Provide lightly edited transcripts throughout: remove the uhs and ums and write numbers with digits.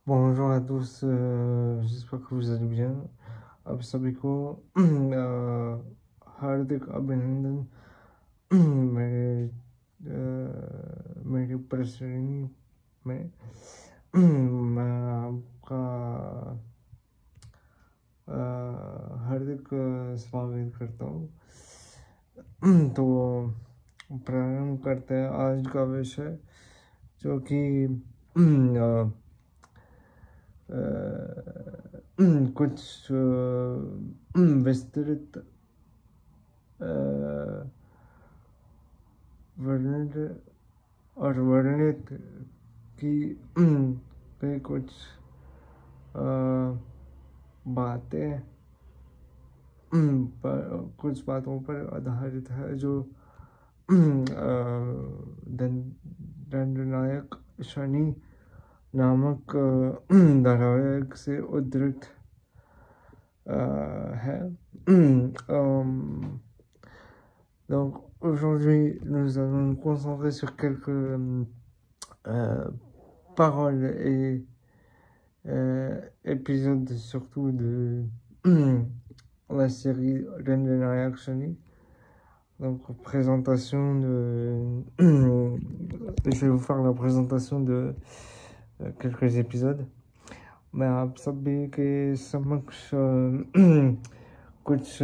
Bonjour à tous, j'espère que vous allez bien. आप सभी को हार्दिक अभिनंदन मेरे मेरी प्रश्रेणी में मैं आपका हार्दिक स्वागत करता हूँ। तो प्रारंभ करते हैं आज का विषय जो कि कुछ विस्तृत वर्णित की कई कुछ बातें कुछ बातों पर आधारित है जो दंडनायक शनि नामक धारावाहिक से उद्धृत है। Donc aujourd'hui, nous allons nous concentrer sur quelques paroles et épisodes surtout de la série Dendanayak Shani. Donc présentation de je vais vous faire la présentation de quelques épisodes. मैं आप सभी के समक्ष कुछ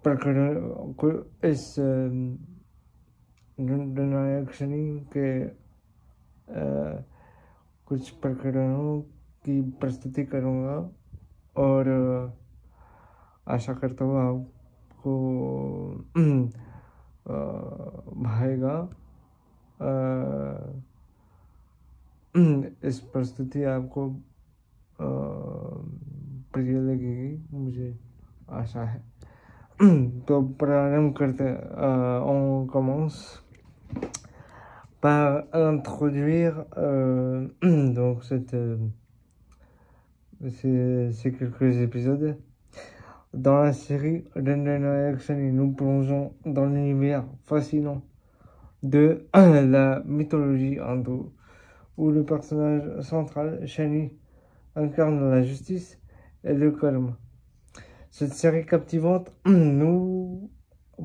प्रकरण इस दंडनायक शनि के कुछ प्रकरणों की प्रस्तुति करूँगा और आशा करता हूँ आपको भाएगा। इस प्रस्तुति आपको प्रिय लगेगी, मुझे आशा है। तो प्रारंभ करते on commence par introduire donc ces quelques épisodes. Dans la série Dendanayak Shani, nous plongeons dans l'univers fascinant de la mythologie hindoue, où le personnage central, Shani, incarne la justice et le karma. Cette série captivante nous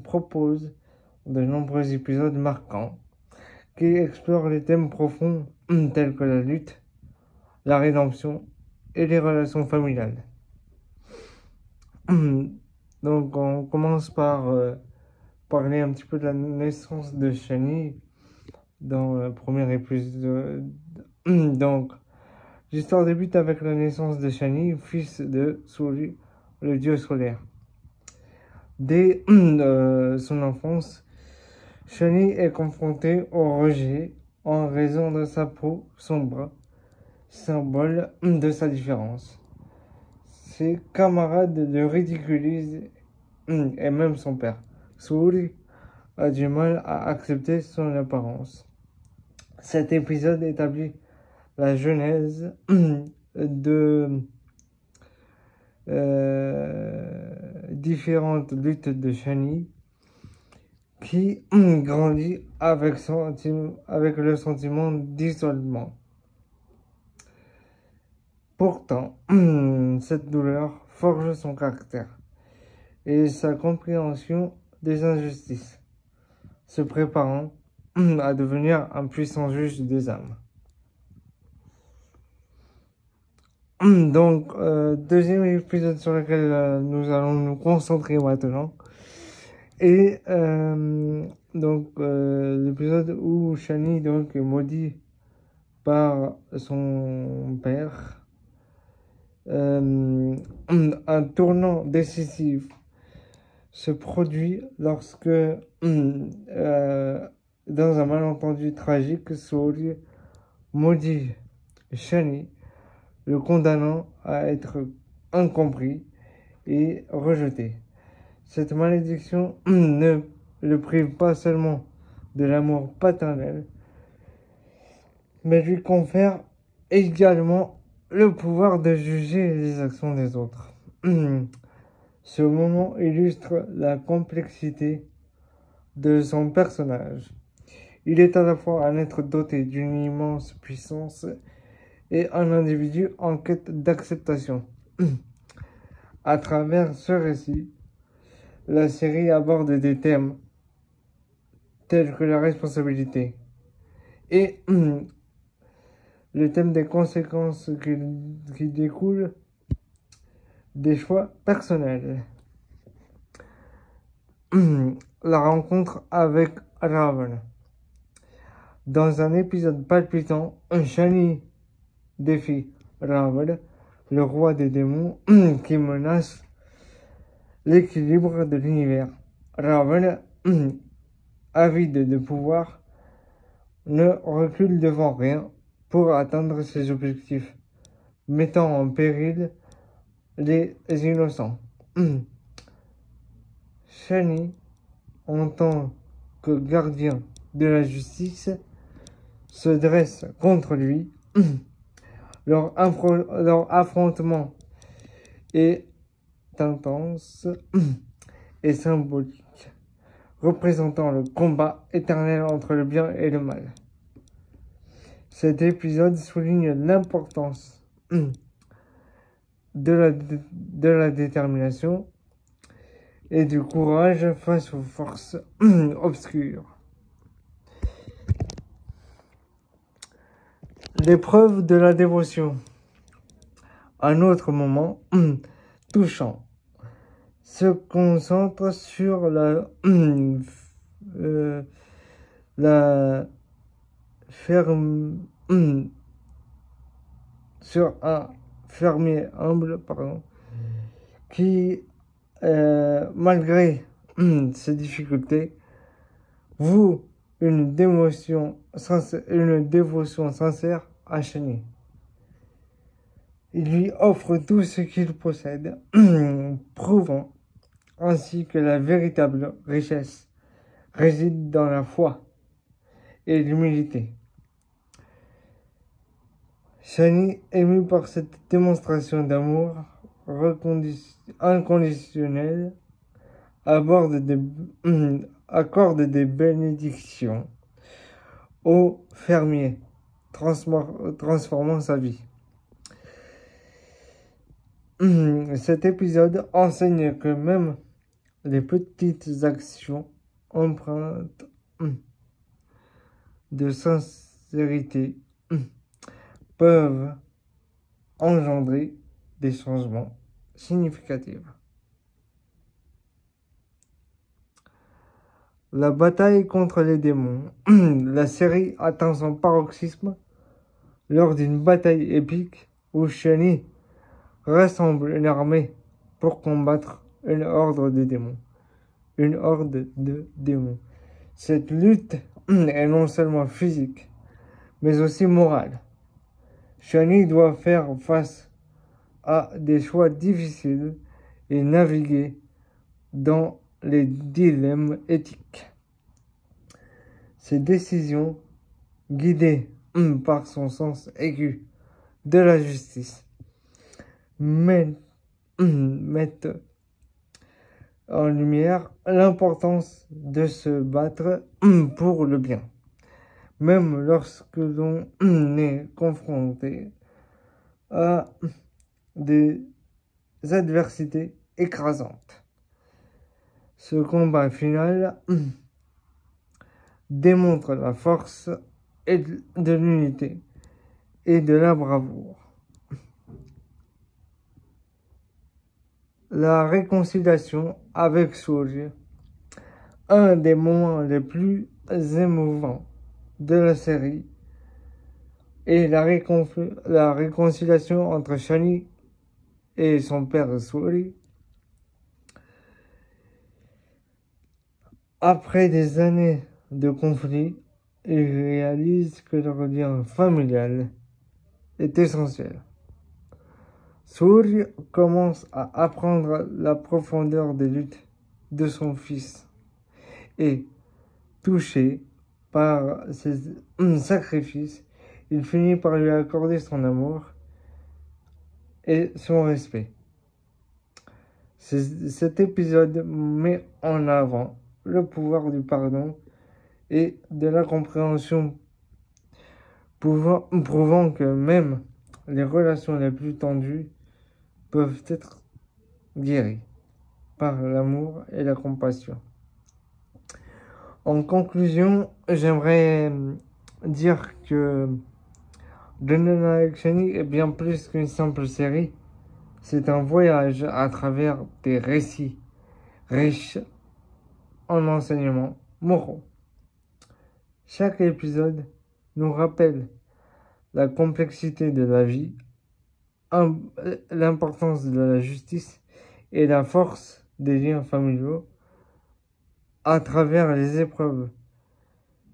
propose de nombreux épisodes marquants qui explorent les thèmes profonds tels que la lutte, la rédemption et les relations familiales. Donc on commence par parler un petit peu de la naissance de Shani dans le premier épisode. Donc l'histoire débute avec la naissance de Shani, fils de Suri, le dieu solaire. Dès son enfance, Shani est confronté au rejet en raison de sa peau sombre, symbole de sa différence. Ses camarades le ridiculisent et même son père, Suri, a du mal à accepter son apparence. Cet épisode établit la genèse de différentes luttes de Shani qui grandit avec le sentiment d'isolement. Pourtant, cette douleur forge son caractère et sa compréhension des injustices, se préparant à devenir un puissant juge des âmes. Donc, deuxième épisode sur lequel nous allons nous concentrer maintenant. Et donc, l'épisode où Shani donc, est maudit par son père. Un tournant décisif se produit lorsque, dans un malentendu tragique, Suri maudit Shani, le condamnant à être incompris et rejeté. Cette malédiction ne le prive pas seulement de l'amour paternel, mais lui confère également le pouvoir de juger les actions des autres. Ce moment illustre la complexité de son personnage. Il est à la fois un être doté d'une immense puissance et un individu en quête d'acceptation. À travers ce récit, la série aborde des thèmes tels que la responsabilité et le thème des conséquences qui découlent des choix personnels. La rencontre avec Raven. Dans un épisode palpitant, Shani défie Raven, le roi des démons, qui menace l'équilibre de l'univers. Raven, avide de pouvoir, ne recule devant rien pour atteindre ses objectifs, mettant en péril les innocents. Shani, en tant que gardien de la justice, se dresse contre lui. Leur affrontement est intense et symbolique, représentant le combat éternel entre le bien et le mal. Cet épisode souligne l'importance de la détermination et du courage face aux forces obscures. L'épreuve de la dévotion. Un autre moment touchant se concentre sur sur un fermier humble, qui, malgré ses difficultés, voue une dévotion sincère à Shani. Il lui offre tout ce qu'il possède, prouvant ainsi que la véritable richesse réside dans la foi et l'humilité. Shani, ému par cette démonstration d'amour inconditionnel, accorde des bénédictions au fermier, transformant sa vie. Cet épisode enseigne que même les petites actions empreintes de sincérité peuvent engendrer des changements significatifs. La bataille contre les démons. La série atteint son paroxysme lors d'une bataille épique où Shani rassemble une armée pour combattre une horde de démons. Cette lutte est non seulement physique, mais aussi morale. Shani doit faire face à des choix difficiles et naviguer dans les dilemmes éthiques. Ses décisions, guidées par son sens aigu de la justice, mettent en lumière l'importance de se battre pour le bien, même lorsque l'on est confronté à des adversités écrasantes. Ce combat final démontre la force de l'unité et de la bravoure. La réconciliation avec Surya, un des moments les plus émouvants de la série, et la réconciliation entre Shani et son père Surya. Après des années de conflit, ils réalisent que leur lien familial est essentiel. Surya commence à apprendre la profondeur des luttes de son fils et, touché par ses sacrifices, il finit par lui accorder son amour et son respect. Cet épisode met en avant le pouvoir du pardon et de la compréhension, prouvant que même les relations les plus tendues peuvent être guéries par l'amour et la compassion. En conclusion, j'aimerais dire que Daniel avec Shani est bien plus qu'une simple série. C'est un voyage à travers des récits riches en enseignements moraux. Chaque épisode nous rappelle la complexité de la vie, l'importance de la justice et la force des liens familiaux. À travers les épreuves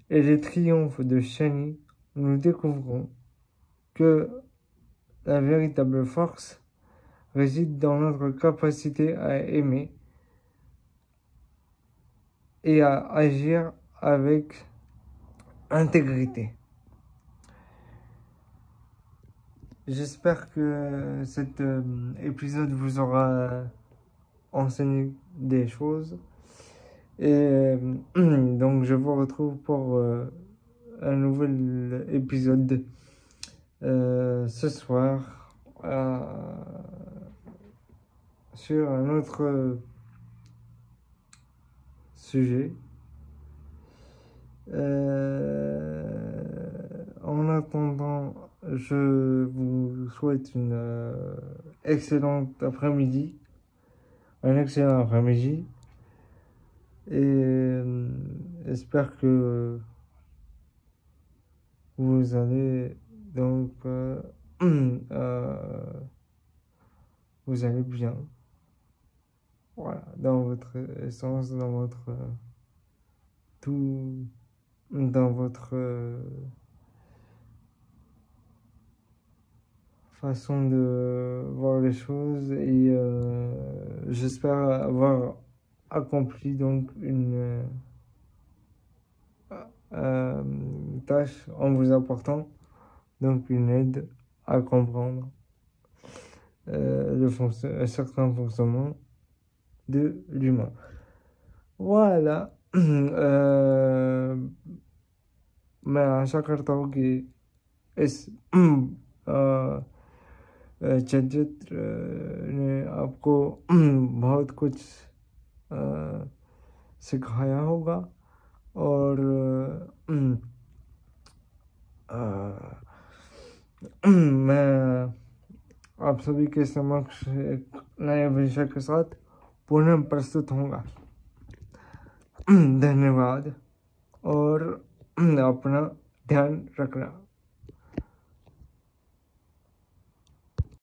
et les triomphes de Shani, nous découvrons que la véritable force réside dans notre capacité à aimer et à agir avec intégrité. J'espère que cet épisode vous aura enseigné des choses. Et donc je vous retrouve pour un nouvel épisode ce soir sur un autre sujet. En attendant, je vous souhaite une excellente après-midi, un excellent après-midi, et j'espère que vous allez donc vous allez bien, voilà, dans votre essence, dans votre tout, dans votre façon de voir les choses, et j'espère avoir accompli donc une tâche en vous apportant donc une aide à comprendre un certain fonctionnement de l'humain. Voilà. मैं आशा करता हूँ कि इस चलचित्र ने आपको बहुत कुछ सिखाया होगा, और मैं आप सभी के समक्ष एक नए विषय के साथ पुनः प्रस्तुत होऊंगा। धन्यवाद और अपना ध्यान रखना।